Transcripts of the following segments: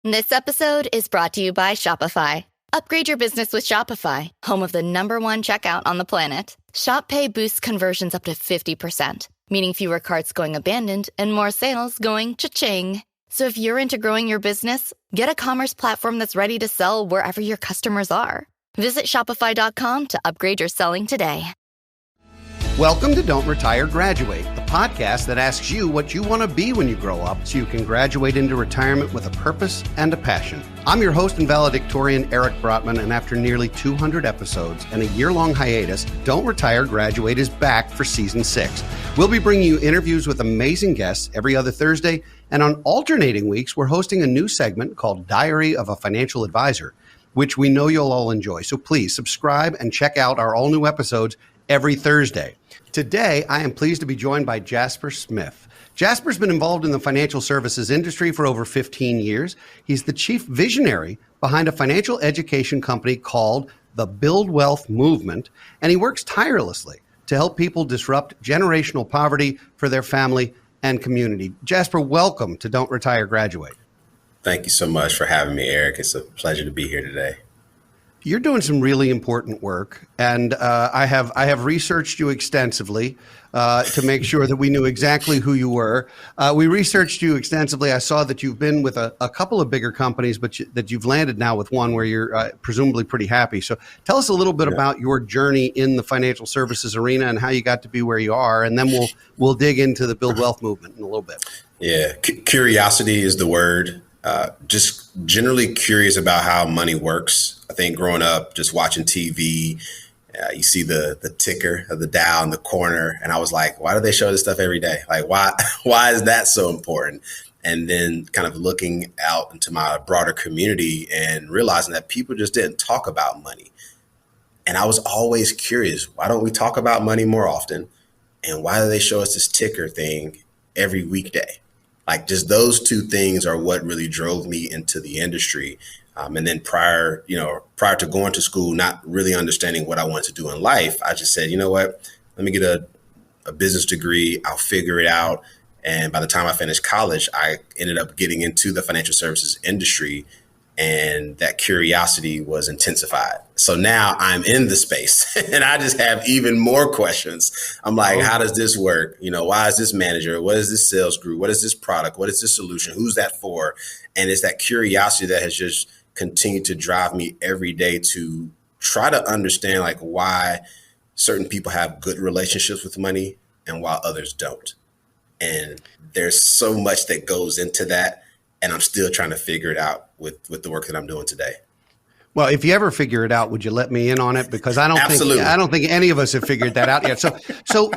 This episode is brought to you by Shopify. Upgrade your business with Shopify, home of the #1 checkout on the planet. Shop Pay boosts conversions up to 50%, meaning fewer carts going abandoned and more sales going cha-ching. So if you're into growing your business, get a commerce platform that's ready to sell wherever your customers are. Visit shopify.com to upgrade your selling today. Welcome to Don't Retire, Graduate, the podcast that asks you what you want to be when you grow up so you can graduate into retirement with a purpose and a passion. I'm your host and valedictorian, Eric Brotman, and after nearly 200 episodes and a year-long hiatus, Don't Retire, Graduate is back for Season 6. We'll be bringing you interviews with amazing guests every other Thursday, and on alternating weeks, we're hosting a new segment called Diary of a Financial Advisor, which we know you'll all enjoy. So please subscribe and check out our all-new episodes every Thursday. Today, I am pleased to be joined by Jasper Smith. Jasper's been involved in the financial services industry for over 15 years. He's the chief visionary behind a financial education company called the Build Wealth Movement, and he works tirelessly to help people disrupt generational poverty for their family and community. Jasper, welcome to Don't Retire, Graduate. Thank you so much for having me, Eric. It's a pleasure to be here today. You're doing some really important work, and I have researched you extensively to make sure that we knew exactly who you were. We researched you extensively. I saw that you've been with a couple of bigger companies, but that you've landed now with one where you're presumably pretty happy. So tell us a little bit about your journey in the financial services arena and how you got to be where you are, and then we'll dig into the Build Wealth Movement in a little bit. Yeah, curiosity is the word. Just generally curious about how money works. I think growing up, just watching TV, you see the ticker of the Dow in the corner. And I was like, why do they show this stuff every day? Like, why is that so important? And then kind of looking out into my broader community and realizing that people just didn't talk about money. And I was always curious, why don't we talk about money more often? And why do they show us this ticker thing every weekday? Like, just those two things are what really drove me into the industry. And then prior to going to school, not really understanding what I wanted to do in life, I just said, you know what, let me get a business degree. I'll figure it out. And by the time I finished college, I ended up getting into the financial services industry, and that curiosity was intensified. So now I'm in the space and I just have even more questions. I'm like, how does this work? Why is this manager? What is this sales group? What is this product? What is this solution? Who's that for? And it's that curiosity that has just continued to drive me every day to try to understand like why certain people have good relationships with money and while others don't. And there's so much that goes into that. And I'm still trying to figure it out with the work that I'm doing today. Well, if you ever figure it out, would you let me in on it? Because I don't think any of us have figured that out yet. So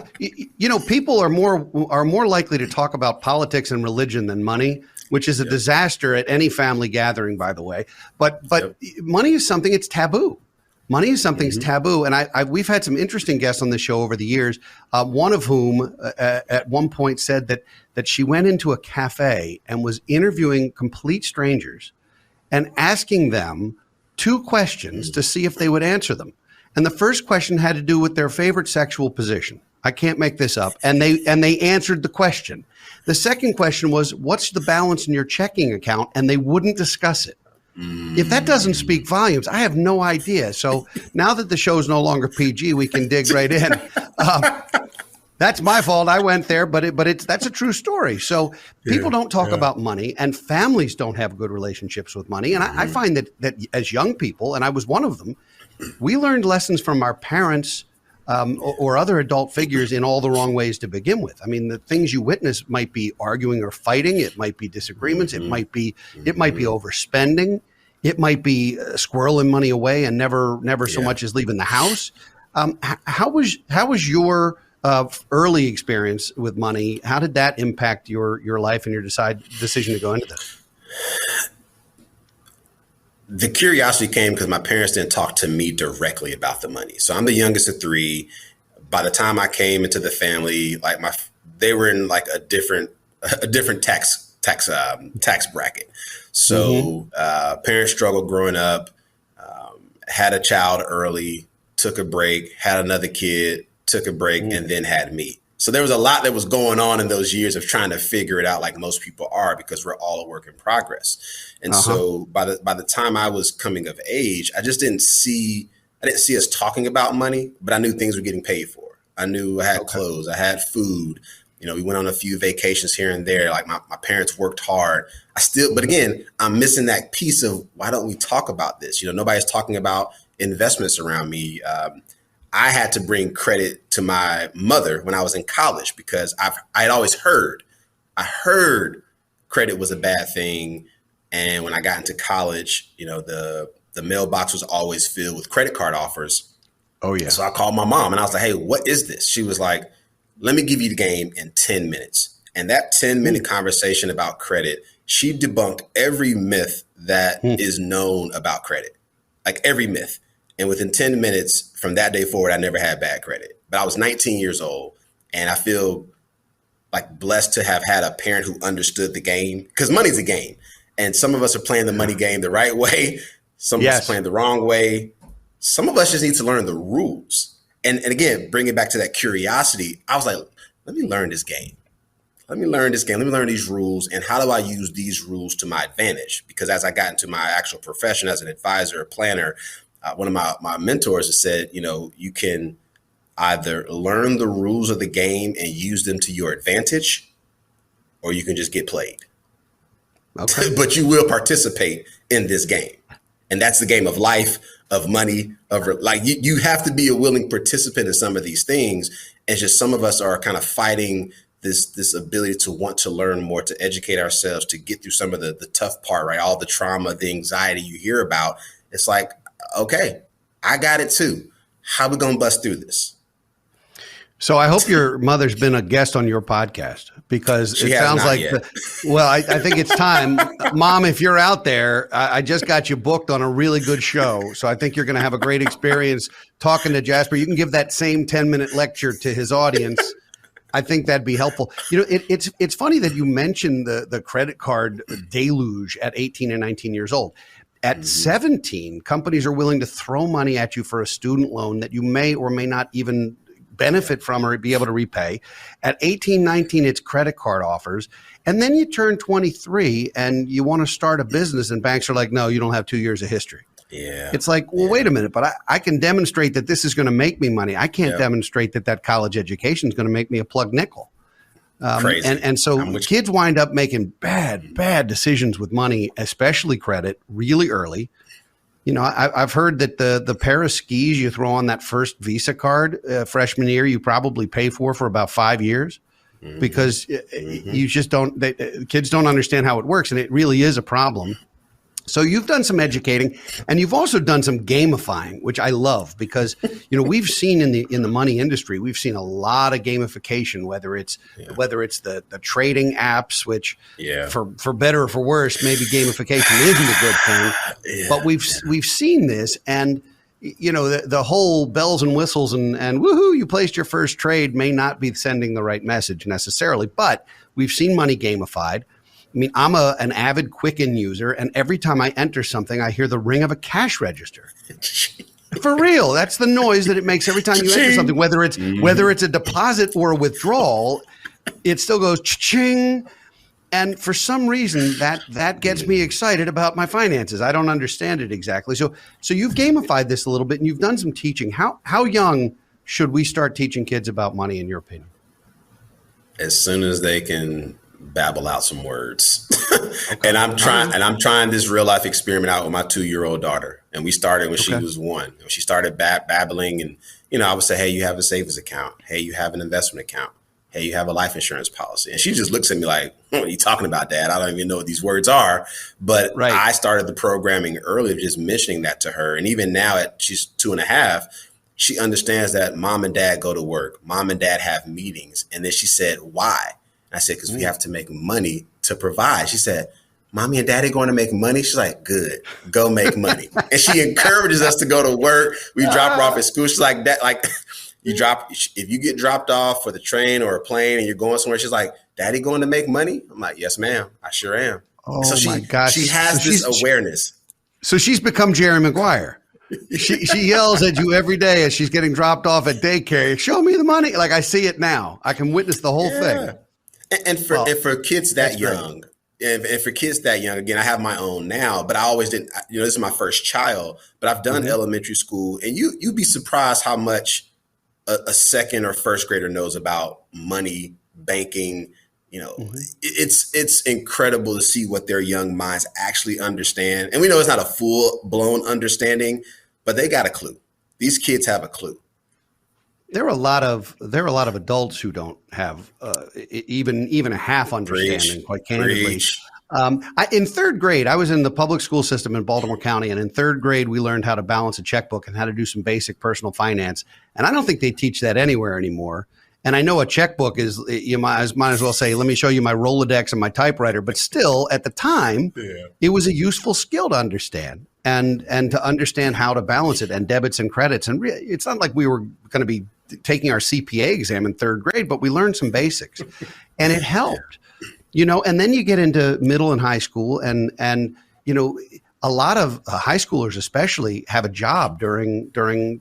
people are more likely to talk about politics and religion than money, which is a disaster at any family gathering, by the way. But money is something, it's taboo. Money is something that's taboo. And we've had some interesting guests on this show over the years, one of whom at one point said that she went into a cafe and was interviewing complete strangers and asking them 2 questions to see if they would answer them. And the first question had to do with their favorite sexual position. I can't make this up. And they answered the question. The second question was, what's the balance in your checking account? And they wouldn't discuss it. If that doesn't speak volumes, I have no idea. So now that the show's no longer PG, we can dig right in. That's my fault. I went there, but that's a true story. So people don't talk about money, and families don't have good relationships with money. And I find that as young people, and I was one of them, we learned lessons from our parents or other adult figures in all the wrong ways to begin with. I mean, the things you witness might be arguing or fighting. It might be disagreements. It might be overspending. It might be squirreling money away and never so much as leaving the house. How was your early experience with money? How did that impact your life and your decision to go into this? The curiosity came because my parents didn't talk to me directly about the money. So I'm the youngest of 3. By the time I came into the family, they were in like a different tax bracket. So parents struggled growing up, had a child early, took a break, had another kid, took a break, and then had me. So there was a lot that was going on in those years of trying to figure it out, like most people are, because we're all a work in progress. And so by the time I was coming of age, I didn't see us talking about money, but I knew things were getting paid for. I knew I had clothes, I had food. We went on a few vacations here and there. Like my parents worked hard. But again, I'm missing that piece of why don't we talk about this? Nobody's talking about investments around me. I had to bring credit to my mother when I was in college because I had always heard credit was a bad thing. And when I got into college, the mailbox was always filled with credit card offers. Oh, yeah. So I called my mom and I was like, hey, what is this? She was like, let me give you the game in 10 minutes. And that 10-minute conversation about credit, she debunked every myth that is known about credit, like every myth. And within 10 minutes from that day forward, I never had bad credit. But I was 19 years old, and I feel like blessed to have had a parent who understood the game, because money's a game. And some of us are playing the money game the right way. Some of us are playing the wrong way. Some of us just need to learn the rules. And again, bring it back to that curiosity. I was like, let me learn this game. Let me learn these rules. And how do I use these rules to my advantage? Because as I got into my actual profession as an advisor, a planner, one of my mentors has said, you can either learn the rules of the game and use them to your advantage, or you can just get played. Okay. But you will participate in this game. And that's the game of life, of money, you have to be a willing participant in some of these things. It's just some of us are kind of fighting this ability to want to learn more, to educate ourselves, to get through some of the tough part, right? All the trauma, the anxiety you hear about. It's like, okay, I got it too. How we going to bust through this? So I hope your mother's been a guest on your podcast, because it sounds like, I think it's time. Mom, if you're out there, I just got you booked on a really good show. So I think you're going to have a great experience talking to Jasper. You can give that same 10-minute lecture to his audience. I think that'd be helpful. It's funny that you mentioned the credit card deluge at 18 and 19 years old. At 17, companies are willing to throw money at you for a student loan that you may or may not even benefit from or be able to repay. At 18, 19, it's credit card offers. And then you turn 23 and you want to start a business, and banks are like, no, you don't have 2 years of history. Yeah. It's like, well, wait a minute, but I can demonstrate that this is going to make me money. I can't demonstrate that college education is going to make me a plug nickel. Crazy. And so kids wind up making bad decisions with money, especially credit, really early. I've heard that the pair of skis you throw on that first Visa card freshman year, you probably pay for about 5 years, because you just kids don't understand how it works. And it really is a problem. So you've done some educating, and you've also done some gamifying, which I love, because we've seen in the money industry, we've seen a lot of gamification, whether it's the trading apps, which for better or for worse, maybe gamification isn't a good thing. But we've seen this, and the whole bells and whistles and woohoo, you placed your first trade may not be sending the right message necessarily, but we've seen money gamified. I mean, I'm an avid Quicken user, and every time I enter something, I hear the ring of a cash register. For real, that's the noise that it makes every time you enter something, whether it's a deposit or a withdrawal, it still goes cha-ching. And for some reason, that gets me excited about my finances. I don't understand it exactly. So you've gamified this a little bit, and you've done some teaching. How young should we start teaching kids about money, in your opinion? As soon as they can babble out some words. And I'm trying this real life experiment out with my 2-year-old daughter. And we started when she was 1. When she started babbling, and I would say, hey, you have a savings account. Hey, you have an investment account. Hey, you have a life insurance policy. And she just looks at me like, what are you talking about, Dad? I don't even know what these words are. But I started the programming early, just mentioning that to her. And even now she's 2.5, she understands that mom and dad go to work. Mom and dad have meetings. And then she said, why? I said, because we have to make money to provide. She said, Mommy and Daddy going to make money? She's like, good, go make money. And she encourages us to go to work. We drop her off at school. She's like, that, like, if you get dropped off for the train or a plane and you're going somewhere, she's like, Daddy going to make money? I'm like, yes, ma'am, I sure am. Oh, my gosh. She has this awareness. So she's become Jerry Maguire. She yells at you every day as she's getting dropped off at daycare. Show me the money. Like I see it now. I can witness the whole thing. And for kids that young, and for kids that young, again, I have my own now, but I always didn't. This is my first child, but I've done elementary school, and you'd be surprised how much a second or first grader knows about money, banking. It's incredible to see what their young minds actually understand. And we know it's not a full blown understanding, but they got a clue. These kids have a clue. There are a lot of adults who don't have even a half understanding, quite candidly. In third grade, I was in the public school system in Baltimore County, and in third grade, we learned how to balance a checkbook and how to do some basic personal finance. And I don't think they teach that anywhere anymore. And I know a checkbook is, you might as well say, let me show you my Rolodex and my typewriter. But still, at the time, it was a useful skill to understand and to understand how to balance it and debits and credits. And it's not like we were going to be taking our CPA exam in third grade, but we learned some basics and it helped, and then you get into middle and high school and a lot of high schoolers especially have a job during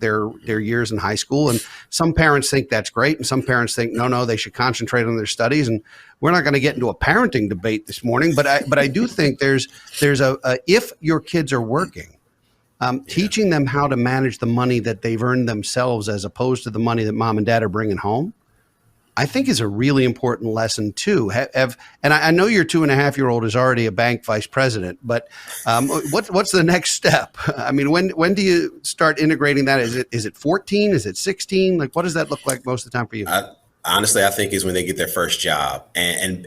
their years in high school. And some parents think that's great. And some parents think, no, they should concentrate on their studies. And we're not going to get into a parenting debate this morning, but I do think there's if your kids are working, teaching them how to manage the money that they've earned themselves as opposed to the money that mom and dad are bringing home, I think is a really important lesson too. And I know your 2.5-year-old is already a bank vice president, but what's the next step? I mean, when do you start integrating that? Is it 14? Is it 16? Like, what does that look like most of the time for you? Honestly, I think is when they get their first job, and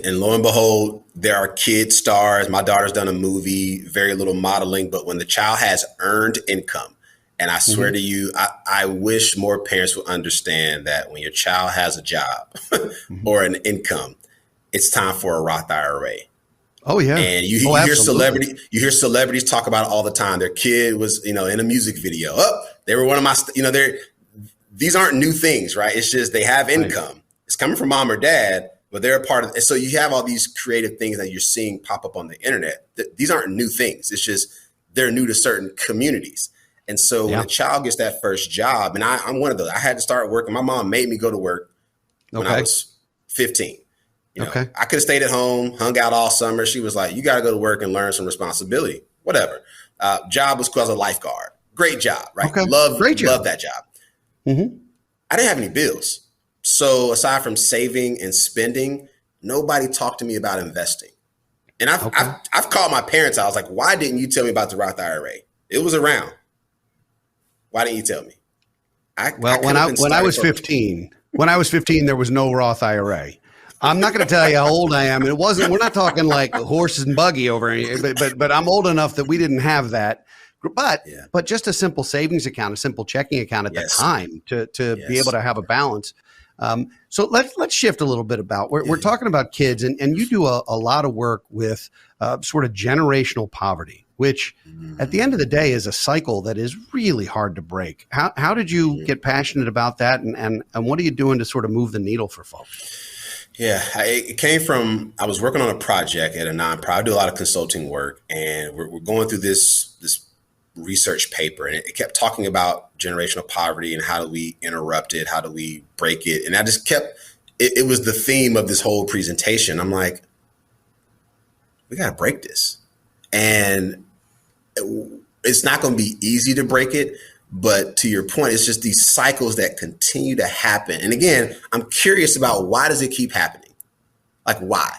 lo and behold, there are kid stars. My daughter's done a movie, very little modeling, but when the child has earned income, and I swear to you, I wish more parents would understand that when your child has a job or an income, it's time for a Roth IRA. Oh yeah, and you hear celebrities talk about it all the time. Their kid was, in a music video. Oh, they were one of my, these aren't new things, right? It's just they have income. Right. It's coming from mom or dad, but they're a part of it. So you have all these creative things that you're seeing pop up on the internet. These aren't new things. It's just they're new to certain communities. And so when a child gets that first job, and I'm one of those, I had to start working. My mom made me go to work when I was 15. I could have stayed at home, hung out all summer. She was like, you got to go to work and learn some responsibility, whatever. Job was as a lifeguard. Great job, right? Okay. Love that job. Mm-hmm. I didn't have any bills. So aside from saving and spending, nobody talked to me about investing. And I've called my parents. I was like, why didn't you tell me about the Roth IRA? It was around. Why didn't you tell me? When I was 15, there was no Roth IRA. I'm not going to tell you how old I am. We're not talking like horses and buggy over here, but I'm old enough that we didn't have that. But just a simple savings account, a simple checking account at the time to be able to have a balance. So let's shift a little bit about we're talking about kids, and you do a lot of work with sort of generational poverty, which at the end of the day is a cycle that is really hard to break. How did you get passionate about that, and what are you doing to sort of move the needle for folks? Yeah, it came from, I was working on a project at a nonprofit. I do a lot of consulting work, and we're going through this research paper, and it kept talking about generational poverty and how do we interrupt it? How do we break it? And I just kept, it was the theme of this whole presentation. I'm like, we got to break this. And it's not going to be easy to break it. But to your point, it's just these cycles that continue to happen. And again, I'm curious about why does it keep happening? Like, why?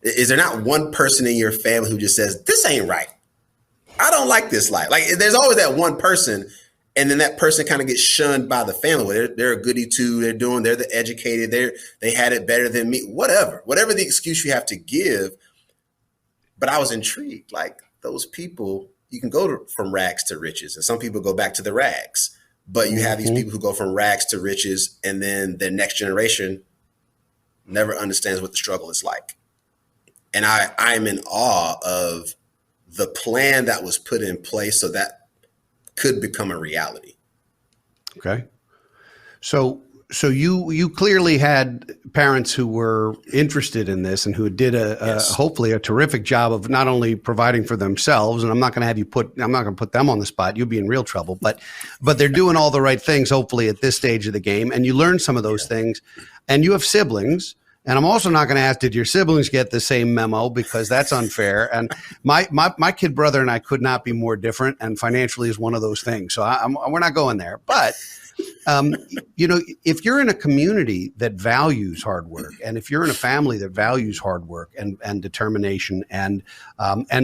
Is there not one person in your family who just says, this ain't right? I don't like this life. Like, there's always that one person, and then that person kind of gets shunned by the family. They're a goody too. They're the educated. They had it better than me. Whatever the excuse you have to give. But I was intrigued. Like, those people, you can go from rags to riches, and some people go back to the rags. But you have these people who go from rags to riches, and then the next generation never understands what the struggle is like. And I'm in awe of the plan that was put in place so that could become a reality. Okay. So So you clearly had parents who were interested in this and who did hopefully a terrific job of not only providing for themselves. And I'm not going to put them on the spot. You'll be in real trouble, but they're doing all the right things, hopefully at this stage of the game. And you learn some of those things, and you have siblings. And I'm also not going to ask, did your siblings get the same memo? Because that's unfair. And my kid brother and I could not be more different. And financially is one of those things. So we're not going there, but if you're in a community that values hard work, and if you're in a family that values hard work and determination and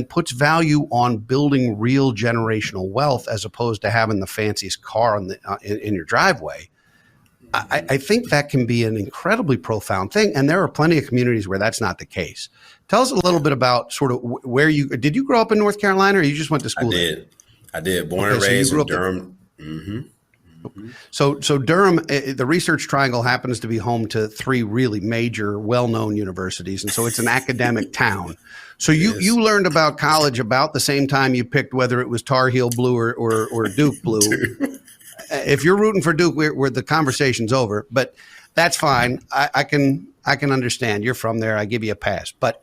puts value on building real generational wealth as opposed to having the fanciest car in your driveway, I think that can be an incredibly profound thing. And there are plenty of communities where that's not the case. Tell us a little bit about sort of where did you grow up in North Carolina, or you just went to school? I did. Born and raised in Durham. Mm-hmm. So Durham, the Research Triangle happens to be home to 3 really major, well-known universities, and so it's an academic town. So you learned about college about the same time you picked whether it was Tar Heel blue or Duke blue. If you're rooting for Duke, we're the conversation's over. But that's fine. I can understand. You're from there. I give you a pass. But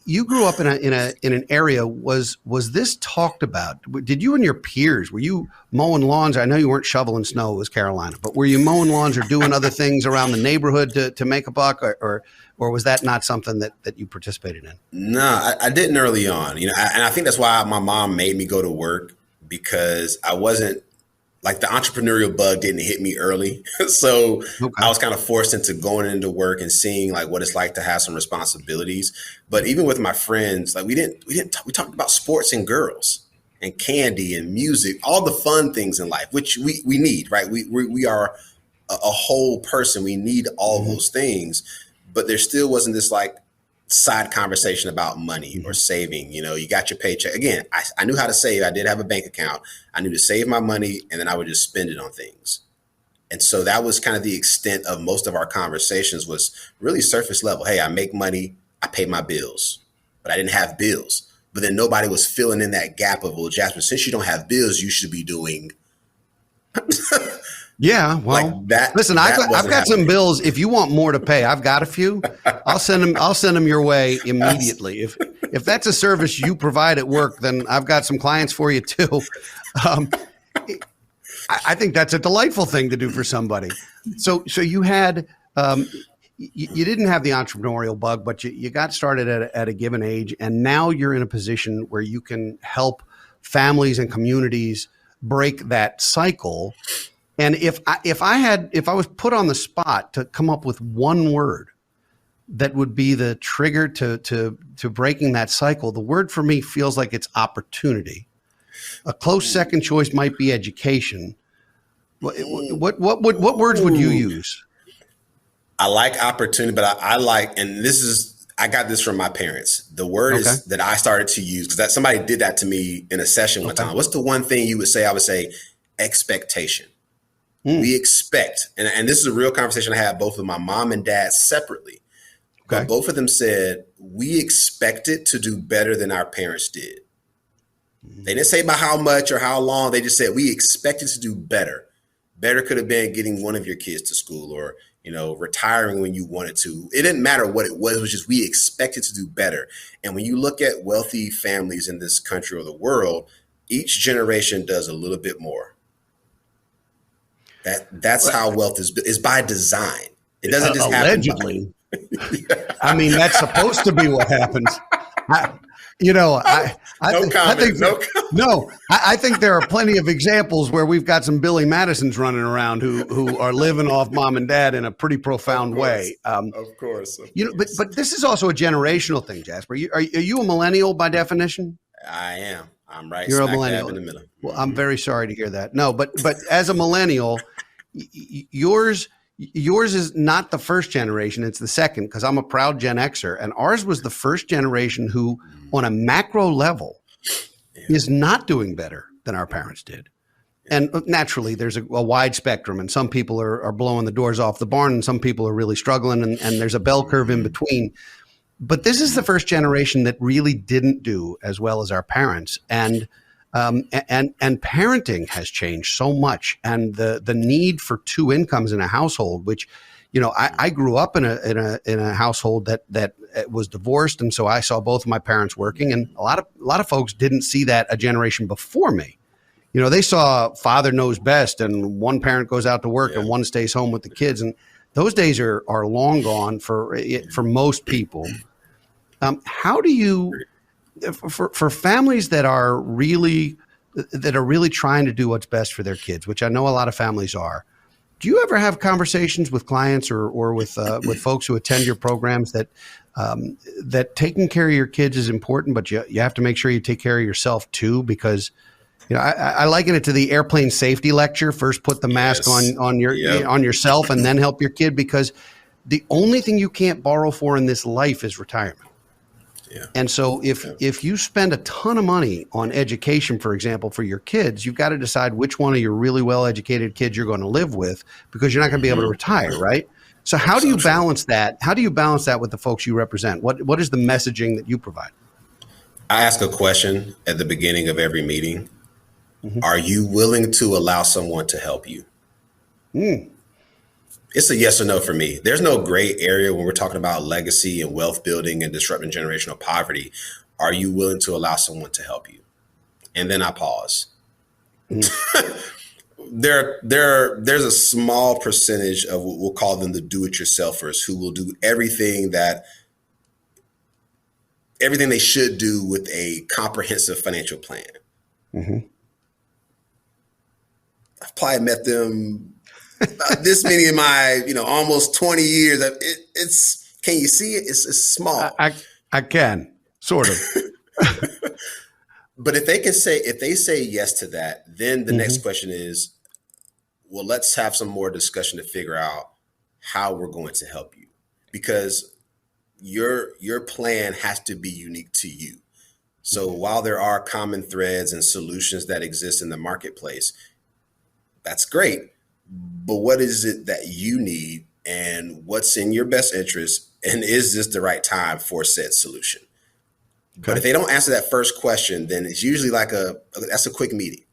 you grew up in an area. Was this talked about? Did you and your peers, were you mowing lawns? I know you weren't shoveling snow. It was Carolina, but were you mowing lawns or doing other things around the neighborhood to make a buck, or was that not something that you participated in? No, I didn't early on. And I think that's why my mom made me go to work, because I wasn't like the entrepreneurial bug didn't hit me early. So I was kind of forced into going into work and seeing like what it's like to have some responsibilities. But even with my friends, like we talked about sports and girls and candy and music, all the fun things in life, which we need, right? We are a whole person. We need all those things, but there still wasn't this like side conversation about money or saving. You got your paycheck. Again, I knew how to save. I did have a bank account. I knew to save my money, and then I would just spend it on things. And so that was kind of the extent of most of our conversations, was really surface level. Hey, I make money, I pay my bills, but I didn't have bills. But then nobody was filling in that gap of, well, Jasper, since you don't have bills, you should be doing Yeah, well, like that. Listen, I've got some bills. If you want more to pay, I've got a few. I'll send them your way immediately. If that's a service you provide at work, then I've got some clients for you too. I think that's a delightful thing to do for somebody. So you had you didn't have the entrepreneurial bug, but you got started at a given age, and now you're in a position where you can help families and communities break that cycle. And if I was put on the spot to come up with one word that would be the trigger to breaking that cycle, the word for me feels like it's opportunity. A close second choice might be education. What words would you use? I like opportunity, but I like, and I got this from my parents. The word is that I started to use, because somebody did that to me in a session one time. What's the one thing you would say? I would say expectation. We expect, and this is a real conversation I had both with my mom and dad separately. But both of them said, we expected to do better than our parents did. They didn't say by how much or how long. They just said, we expected to do better. Better could have been getting one of your kids to school, or, retiring when you wanted to. It didn't matter what it was just we expected to do better. And when you look at wealthy families in this country or the world, each generation does a little bit more. That's how wealth is by design. It doesn't just allegedly happen. I mean, that's supposed to be what happens. I think there are plenty of examples where we've got some Billy Madisons running around who are living off mom and dad in a pretty profound way. Of course. But this is also a generational thing, Jasper. Are you a millennial by definition? I am. I'm right. You're a millennial. In the middle. Well, I'm very sorry to hear that. No, but as a millennial, yours is not the first generation. It's the second, because I'm a proud Gen Xer, and ours was the first generation who, on a macro level, is not doing better than our parents did. And naturally, there's a wide spectrum, and some people are blowing the doors off the barn, and some people are really struggling, and there's a bell curve in between. But this is the first generation that really didn't do as well as our parents. And And parenting has changed so much, and the need for two incomes in a household, which, I grew up in a household that was divorced, and so I saw both of my parents working, and a lot of folks didn't see that a generation before me. They saw father knows best, and one parent goes out to work and one stays home with the kids, and those days are long gone for most people. How do you, for families that are really trying to do what's best for their kids, which I know a lot of families are, do you ever have conversations with clients or with folks who attend your programs that taking care of your kids is important, but you have to make sure you take care of yourself too? Because I liken it to the airplane safety lecture. First, put the mask on yourself, and then help your kid, because the only thing you can't borrow for in this life is retirement. Yeah. And so if you spend a ton of money on education, for example, for your kids, you've got to decide which one of your really well-educated kids you're going to live with, because you're not going to be able to retire, right? So how do you balance that? How do you balance that with the folks you represent? What is the messaging that you provide? I ask a question at the beginning of every meeting. Mm-hmm. Are you willing to allow someone to help you? It's a yes or no for me. There's no gray area when we're talking about legacy and wealth building and disrupting generational poverty. Are you willing to allow someone to help you? And then I pause. There's a small percentage of what we'll call them the do-it-yourselfers who will do everything they should do with a comprehensive financial plan. Mm-hmm. I've probably met them this many in my, almost 20 years. It's can you see it? It's small. I can sort of. But if they say yes to that, then the next question is, well, let's have some more discussion to figure out how we're going to help you, because your plan has to be unique to you. So while there are common threads and solutions that exist in the marketplace, that's great. But what is it that you need, and what's in your best interest? And is this the right time for said solution? Okay. But if they don't answer that first question, then it's usually that's a quick meeting.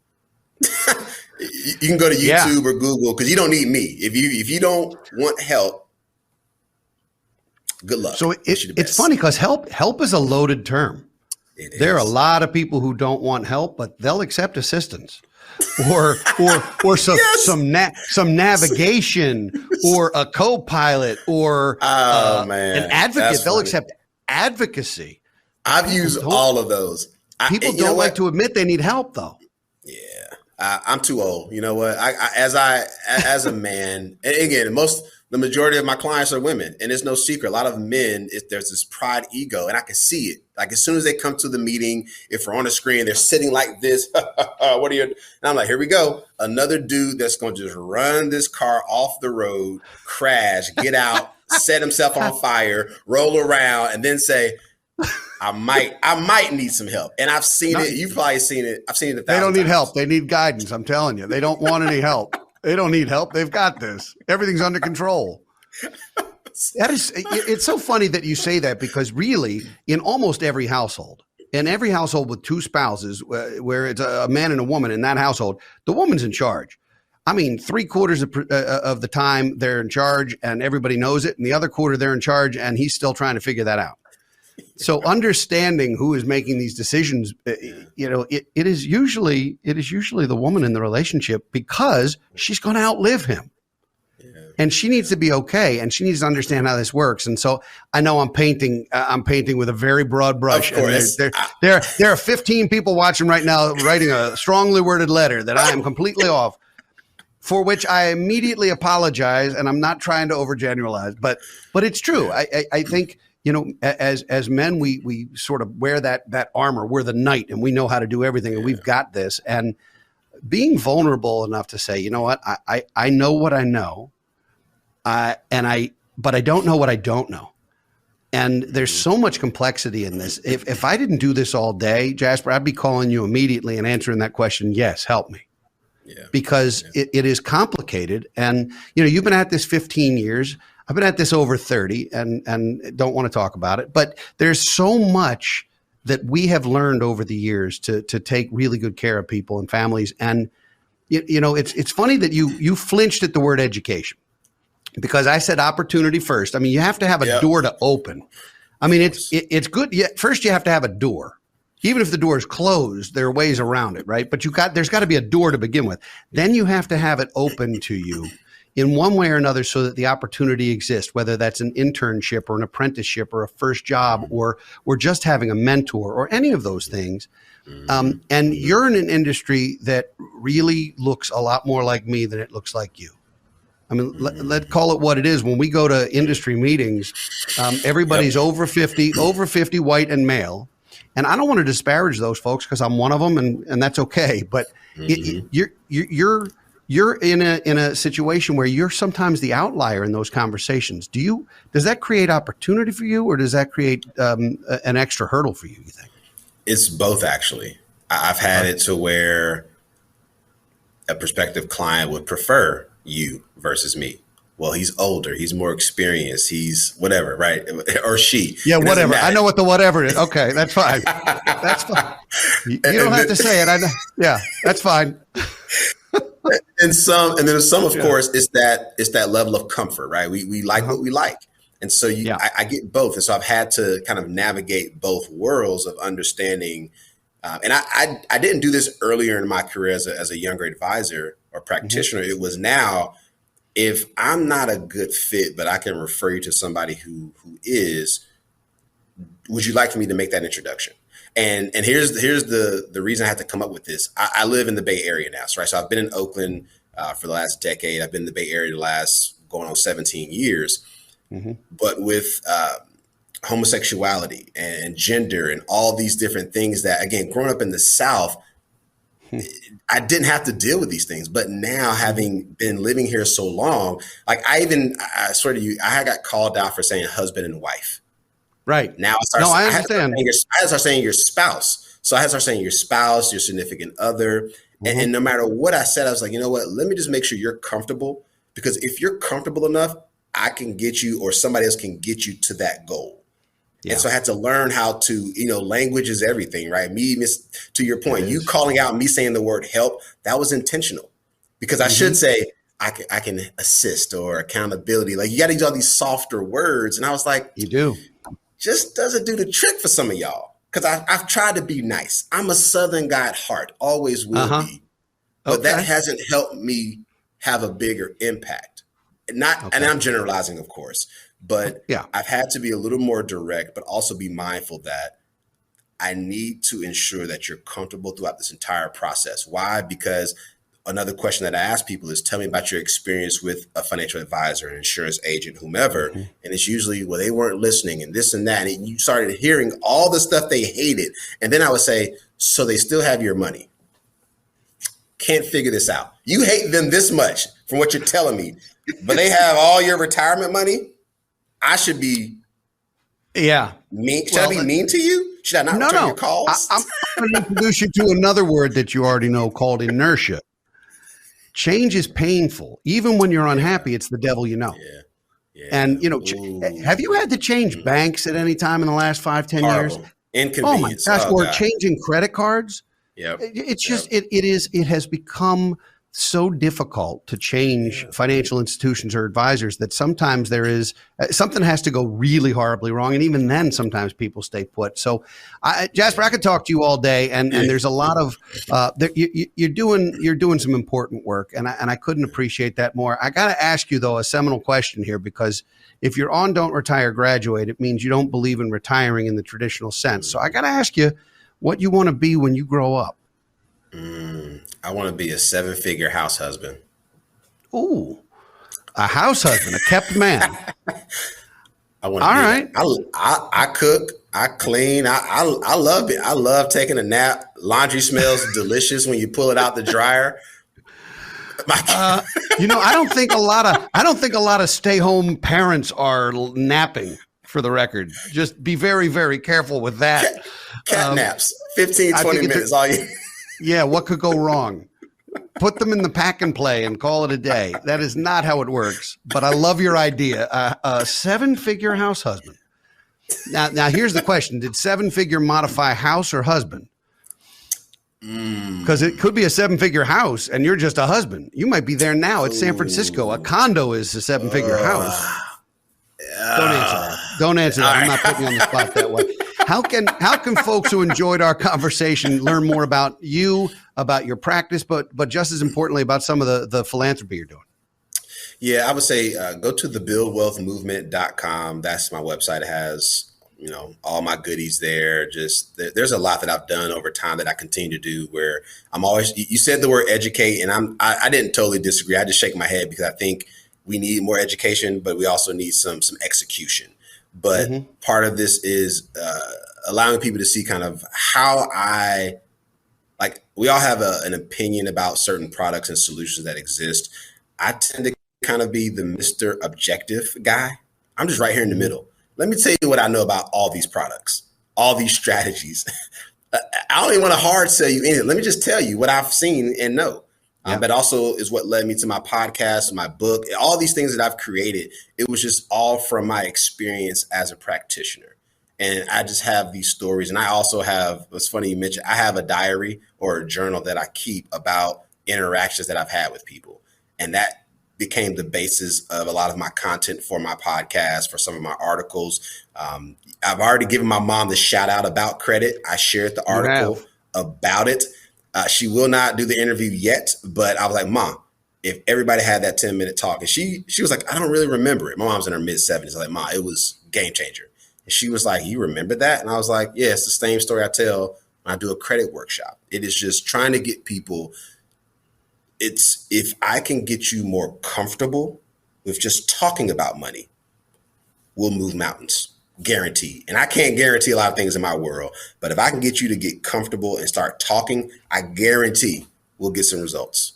You can go to YouTube or Google, because you don't need me. If you don't want help, good luck. So it's funny because help is a loaded term. There are a lot of people who don't want help, but they'll accept assistance. or some navigation, or a co-pilot, or an advocate. They'll accept advocacy. I've used all of those. People don't like to admit they need help, though. Yeah, I'm too old. You know what? As a man, and again, the majority of my clients are women, and it's no secret. A lot of men, there's this pride ego, and I can see it. Like as soon as they come to the meeting, if we're on the screen, they're sitting like this. What are you? And I'm like, here we go. Another dude that's going to just run this car off the road, crash, get out, set himself on fire, roll around, and then say, I might need some help. And I've seen it. You've probably seen it. I've seen it 1,000 times. They don't need help. They need guidance. I'm telling you, they don't want any help. They don't need help. They've got this. Everything's under control. It's so funny that you say that, because really, in almost every household with two spouses, where it's a man and a woman in that household, the woman's in charge. I mean, 3/4 of the time they're in charge and everybody knows it, and the other quarter they're in charge and he's still trying to figure that out. So understanding who is making these decisions, it is usually the woman in the relationship, because she's going to outlive him. And she needs to be okay, and she needs to understand how this works. And so I know I'm painting with a very broad brush. Of course. And there are 15 people watching right now writing a strongly worded letter that I am completely off, for which I immediately apologize. And I'm not trying to overgeneralize, but it's true. I think, as men, we sort of wear that armor. We're the knight, and we know how to do everything, and we've got this. And being vulnerable enough to say, you know what, I know what I know. But I don't know what I don't know. And there's so much complexity in this. If I didn't do this all day, Jasper, I'd be calling you immediately and answering that question. Yes, help me. Yeah. Because it is complicated. And, you've been at this 15 years. I've been at this over 30 and don't want to talk about it. But there's so much that we have learned over the years to take really good care of people and families. And it's funny that you flinched at the word education, because I said opportunity first. I mean, you have to have a door to open. I mean, it's good. First, you have to have a door. Even if the door is closed, there are ways around it, right? But there's got to be a door to begin with. Then you have to have it open to you in one way or another so that the opportunity exists, whether that's an internship or an apprenticeship or a first job or just having a mentor or any of those things. And you're in an industry that really looks a lot more like me than it looks like you. I mean, let's call it what it is. When we go to industry meetings, everybody's over 50, white and male. And I don't want to disparage those folks because I'm one of them, and that's okay. But you're in a situation where you're sometimes the outlier in those conversations. Does that create opportunity for you, or does that create an extra hurdle for you, you think? It's both, actually. I've had it to where a prospective client would prefer you versus me. Well, he's older, he's more experienced, he's whatever, right? Or she. Yeah, whatever. I know what the whatever is. Okay, that's fine. That's fine. You don't have to say it. I know. Yeah, that's fine. And then some, of course, it's that level of comfort, right? We like what we like. And so I get both. And so I've had to kind of navigate both worlds of understanding. And I didn't do this earlier in my career as a younger advisor or practitioner. It was now, if I'm not a good fit, but I can refer you to somebody who is, would you like for me to make that introduction? And here's the reason I had to come up with this. I live in the Bay Area now, right? So I've been in Oakland for the last decade. I've been in the Bay Area the last going on 17 years. But with homosexuality and gender and all these different things that, again, growing up in the South, I didn't have to deal with these things. But now, having been living here so long, like I swear to you, I got called out for saying husband and wife. Right. Now I understand. I had to start saying your spouse. So I had to start saying your spouse, your significant other. And no matter what I said, I was like, you know what? Let me just make sure you're comfortable. Because if you're comfortable enough, I can get you, or somebody else can get you to that goal. Yeah. And so I had to learn how to, language is everything, right? To your point, you calling out me saying the word help, that was intentional, because I should say I can assist or accountability. Like, you got to use all these softer words. And I was like, you do. Just doesn't do the trick for some of y'all. Because I've tried to be nice. I'm a Southern guy at heart, always will be. But that hasn't helped me have a bigger impact. And I'm generalizing, of course. But I've had to be a little more direct, but also be mindful that I need to ensure that you're comfortable throughout this entire process. Why? Because another question that I ask people is, tell me about your experience with a financial advisor, an insurance agent, whomever. And it's usually, well, they weren't listening and this and that. And you started hearing all the stuff they hated. And then I would say, so they still have your money. Can't figure this out. You hate them this much from what you're telling me, but they have all your retirement money. I should be mean. Should I be mean to you? Should I not return your calls? I'm going to introduce you to another word that you already know called inertia. Change is painful. Even when you're unhappy, it's the devil you know. Yeah. And, have you had to change banks at any time in the last 5-10 years? Inconvenience. Oh my gosh. Or changing credit cards. Yeah. It's just, it has become so difficult to change financial institutions or advisors that sometimes there is something has to go really horribly wrong. And even then, sometimes people stay put. So Jasper, I could talk to you all day, and there's a lot of, you're doing some important work, and I couldn't appreciate that more. I got to ask you though, a seminal question here, because if you're on Don't Retire, Graduate, it means you don't believe in retiring in the traditional sense. So I got to ask you what you want to be when you grow up. I want to be a 7-figure house husband. Ooh, a house husband, a kept man. I want to be right. I cook, I clean. I love it. I love taking a nap. Laundry smells delicious when you pull it out the dryer. I don't think a lot of stay-home parents are napping, for the record. Just be very, very careful with that. Cat naps, 15, 20 minutes. All you. Yeah, what could go wrong? Put them in the pack and play and call it a day. That is not how it works. But I love your idea. A 7-figure house husband. Now here's the question. Did 7-figure modify house or husband? Because it could be a 7-figure house and you're just a husband. You might be there now. It's San Francisco. A condo is a 7-figure house. Don't answer that. Don't answer that. I'm not putting you on the spot that way. How can folks who enjoyed our conversation learn more about you, about your practice, but just as importantly about some of the philanthropy you're doing? Yeah, I would say go to thebuildwealthmovement.com. That's my website. It has all my goodies there. Just there's a lot that I've done over time that I continue to do, where I'm always, you said the word educate, and I didn't totally disagree. I just shake my head because I think we need more education, but we also need some execution. But part of this is allowing people to see kind of how we all have an opinion about certain products and solutions that exist. I tend to kind of be the Mr. Objective guy. I'm just right here in the middle. Let me tell you what I know about all these products, all these strategies. I don't even want to hard sell you anything. Let me just tell you what I've seen and know. That also is what led me to my podcast, my book, all these things that I've created. It was just all from my experience as a practitioner. And I just have these stories. And I also have, it's funny you mentioned, I have a diary or a journal that I keep about interactions that I've had with people. And that became the basis of a lot of my content for my podcast, for some of my articles. I've already given my mom the shout out about credit. I shared the article about it. She will not do the interview yet, but I was like, Mom, if everybody had that 10-minute talk, and she was like, I don't really remember it. My mom's in her mid-70s. Like, Mom, it was game changer. And she was like, you remember that? And I was like, yeah, it's the same story I tell when I do a credit workshop. It is just trying to get people. It's if I can get you more comfortable with just talking about money, we'll move mountains, guaranteed. And I can't guarantee a lot of things in my world, but if I can get you to get comfortable and start talking, I guarantee we'll get some results.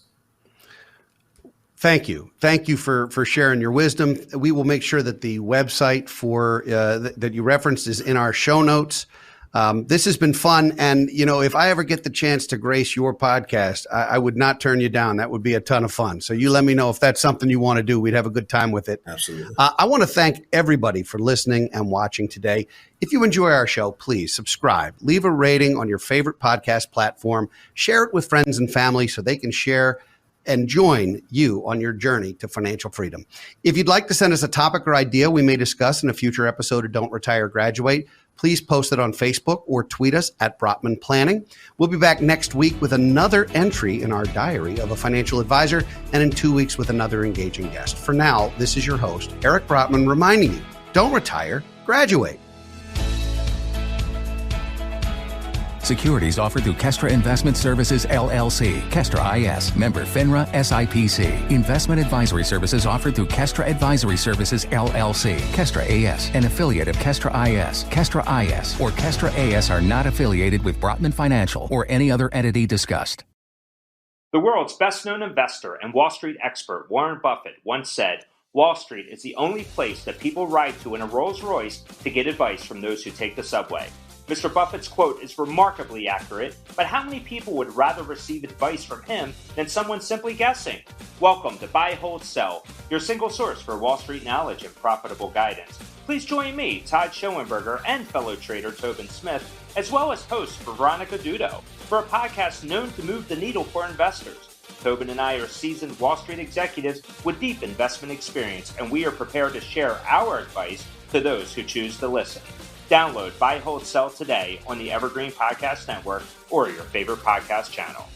Thank you. Thank you for sharing your wisdom. We will make sure that the website for that you referenced is in our show notes. This has been fun. And, if I ever get the chance to grace your podcast, I would not turn you down. That would be a ton of fun. So you let me know if that's something you want to do. We'd have a good time with it. Absolutely. I want to thank everybody for listening and watching today. If you enjoy our show, please subscribe, leave a rating on your favorite podcast platform, share it with friends and family so they can share and join you on your journey to financial freedom. If you'd like to send us a topic or idea we may discuss in a future episode of Don't Retire, Graduate, please post it on Facebook or tweet us at Brotman Planning. We'll be back next week with another entry in our diary of a financial advisor, and in 2 weeks with another engaging guest. For now, this is your host, Eric Brotman, reminding you, don't retire, graduate. Securities offered through Kestra Investment Services, LLC, Kestra IS, member FINRA SIPC. Investment advisory services offered through Kestra Advisory Services, LLC, Kestra AS, an affiliate of Kestra IS. Kestra IS or Kestra AS are not affiliated with Brotman Financial or any other entity discussed. The world's best-known investor and Wall Street expert, Warren Buffett, once said, Wall Street is the only place that people ride to in a Rolls-Royce to get advice from those who take the subway. Mr. Buffett's quote is remarkably accurate, but how many people would rather receive advice from him than someone simply guessing? Welcome to Buy, Hold, Sell, your single source for Wall Street knowledge and profitable guidance. Please join me, Todd Schoenberger, and fellow trader Tobin Smith, as well as host Veronica Dudo, for a podcast known to move the needle for investors. Tobin and I are seasoned Wall Street executives with deep investment experience, and we are prepared to share our advice to those who choose to listen. Download Buy, Hold, Sell today on the Evergreen Podcast Network or your favorite podcast channel.